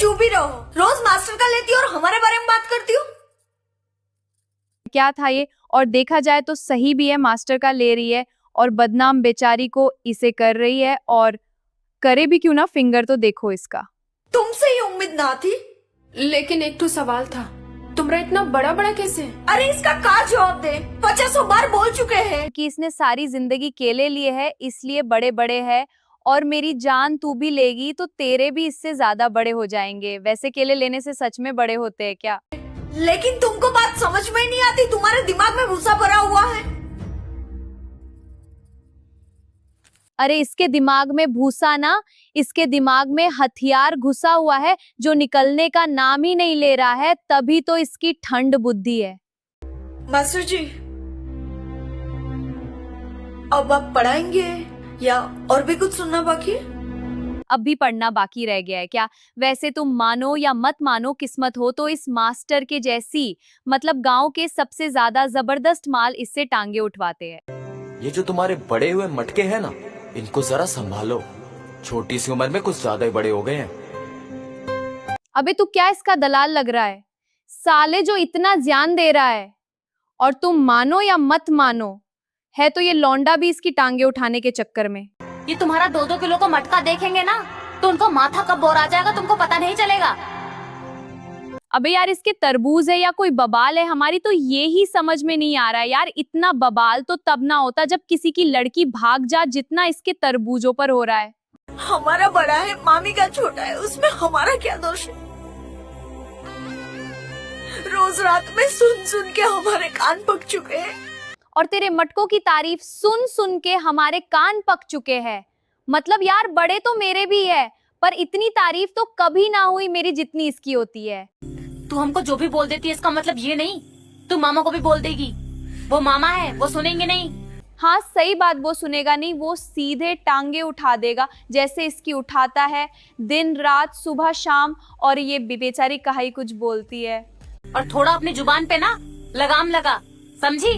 चुप ही रहो, रोज मास्टर का लेती हो और हमारे बारे में बात करती हो। क्या था ये? और देखा जाए तो सही भी है, मास्टर का ले रही है और बदनाम बेचारी को इसे कर रही है। और करे भी क्यों ना, फिंगर तो देखो इसका। तुमसे ये उम्मीद ना थी। लेकिन एक तो सवाल था, तुमरा इतना बड़ा बड़ा कैसे? अरे इसका का जवाब दे, 50 बार बोल चुके हैं कि इसने सारी जिंदगी केले लिए है इसलिए बड़े बड़े है, और मेरी जान तू भी लेगी तो तेरे भी इससे ज्यादा बड़े हो जाएंगे। वैसे केले लेने से सच में बड़े होते हैं क्या? लेकिन तुमको बात समझ में नहीं आती, तुम्हारे दिमाग में भूसा भरा हुआ है। अरे इसके दिमाग में भूसा ना, इसके दिमाग में हथियार घुसा हुआ है जो निकलने का नाम ही नहीं ले रहा है, तभी तो इसकी ठंड बुद्धि है। मास्टर जी, अब आप पढ़ाएंगे या और भी कुछ सुनना बाकी है? अब भी पढ़ना बाकी रह गया है क्या? वैसे तुम मानो या मत मानो, किस्मत हो तो इस मास्टर के जैसी, मतलब गांव के सबसे ज्यादा जबरदस्त माल इससे टांगे उठवाते हैं। ये जो तुम्हारे बड़े हुए मटके हैं ना, इनको जरा संभालो, छोटी सी उम्र में कुछ ज्यादा ही बड़े हो गए हैं। अबे तू क्या इसका दलाल लग रहा है? साले जो इतना ज्ञान दे रहा है, और तुम मानो या मत मानो, है तो ये लौंडा भी इसकी टांगे उठाने के चक्कर में। ये तुम्हारा 2-2 किलो का मटका देखेंगे ना तो उनको माथा कब बोर आ जाएगा तुमको पता नहीं चलेगा। अबे यार इसके तरबूज है या कोई बबाल है, हमारी तो ये ही समझ में नहीं आ रहा है यार। इतना बबाल तो तब ना होता जब किसी की लड़की भाग जा, जितना इसके तरबूजों पर हो रहा है। हमारा बड़ा है, मामी का छोटा है, उसमें हमारा क्या दोष है? रोज रात में सुन सुन के हमारे कान पक चुके हैं। और तेरे मटकों की तारीफ सुन सुन के हमारे कान पक चुके हैं। मतलब यार बड़े तो मेरे भी है, पर इतनी तारीफ तो कभी ना हुई मेरी जितनी इसकी होती है। तू हमको जो भी बोल देती है इसका मतलब ये नहीं तू मामा को भी बोल देगी। वो मामा है, वो सुनेंगे नहीं। हाँ सही बात, वो सुनेगा नहीं, वो सीधे टांगे उठा देगा जैसे इसकी उठाता है दिन रात सुबह शाम। और ये बेचारी कहाई कुछ बोलती है। और थोड़ा अपनी जुबान पे ना लगाम लगा, समझी?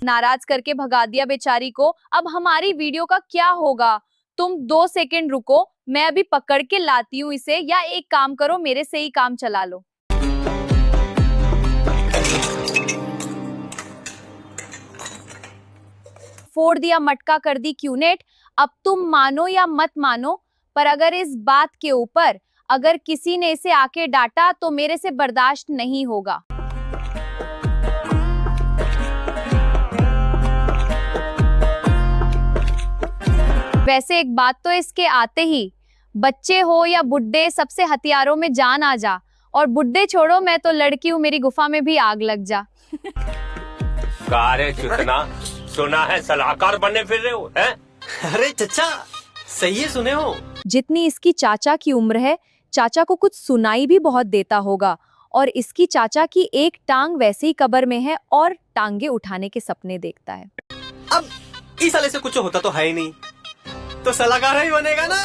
नाराज करके भगा दिया बेचारी को। अब हमारी वीडियो का क्या होगा? तुम 2 सेकंड रुको, मैं अभी पकड़ के लाती हूँ इसे, या एक काम करो मेरे से ही काम चला लो। फोड़ दिया मटका, कर दी क्यूनेट। अब तुम मानो या मत मानो, पर अगर इस बात के ऊपर अगर किसी ने इसे आके डांटा तो मेरे से बर्दाश्त नहीं होगा। वैसे एक बात तो इसके आते ही, बच्चे हो या बुड्ढे, सबसे हथियारों में जान आ जा। और बुड्ढे छोड़ो, मैं तो लड़की हूँ, मेरी गुफा में भी आग लग जा। कारे चुतना, सुना है सलाहकार बने फिर रहे हो हैं? अरे चचा, सही है, सुने हो? जितनी इसकी चाचा की उम्र है, चाचा को कुछ सुनाई भी बहुत देता होगा। और इसकी चाचा की एक टांग वैसे ही कब्र में है और टांगे उठाने के सपने देखता है। अब इस साले से कुछ होता तो है ही नहीं, तो सलाहकार ही बनेगा ना।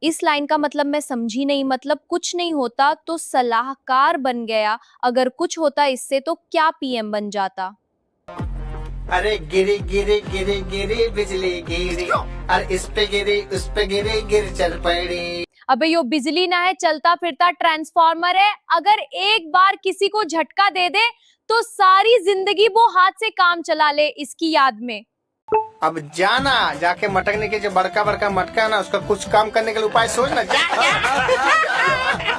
इस लाइन का मतलब मैं समझी नहीं। मतलब कुछ नहीं होता तो सलाहकार बन गया, अगर कुछ होता इससे तो क्या पीएम बन जाता। अरे गिरी गिरी गिरी गिरी बिजली गिरी, और इस पे गिरी उस पे गिरी, गिर चल पड़ी। अबे यो बिजली ना है, चलता फिरता ट्रांसफार्मर है। अगर एक बार किसी को झटका दे दे तो सारी जिंदगी वो हाथ से काम चला ले इसकी याद में। अब जाना, जाके मटकने के जो बड़का बड़का मटका ना, उसका कुछ काम करने के लिए उपाय सोच ना।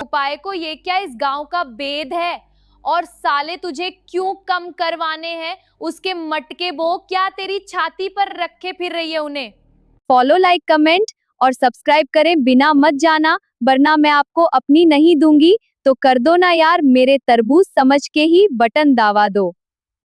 उपाय को ये क्या इस गांव का भेद है? और साले तुझे क्यों कम करवाने हैं? उसके मटके वो क्या तेरी छाती पर रखे फिर रही है उन्हें? फॉलो, लाइक, कमेंट और सब्सक्राइब करें बिना मत जाना, वरना मैं आपको अपनी नहीं दूंगी। तो कर दो ना यार, मेरे तरबूज समझ के ही बटन दावा दो।